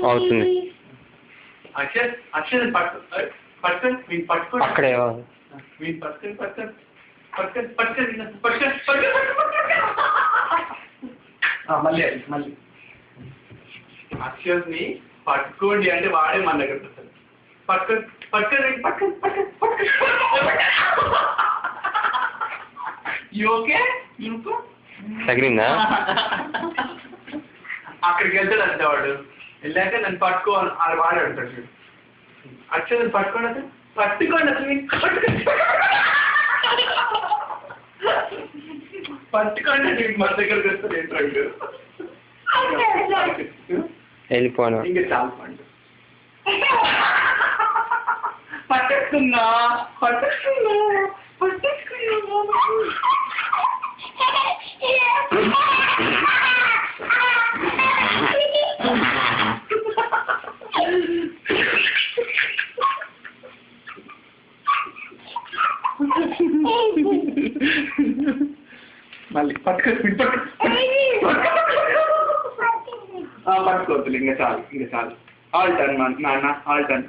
అవుతుంది. అక్షర్ పట్టుకొని మీరు పట్టుకోండి. అక్కడే మీరు పట్టుకొని మళ్ళీ అక్షర్ని పట్టుకోండి అంటే వాడే మన దగ్గర వస్తాడు. పట్టుకొని ఓకే తగిలిందా? అక్కడికి వెళ్తాడు అంతే వాడు. వెళ్ళాక నన్ను పట్టుకోవాలి అది వాడు అంటాడు. అక్షరం పట్టుకోండి అసలు పట్టుకోండి అంటే మన దగ్గరకు వస్తాడు ఏంటంటే వెళ్ళిపోను. ఇంకా చాలా పండు పట్టేస్తున్నా మళ్ళీ పట్టుకోవద్దు ఇంకా చాలు ఆల్ టర్న్ నాన్న ఆల్ టర్న్.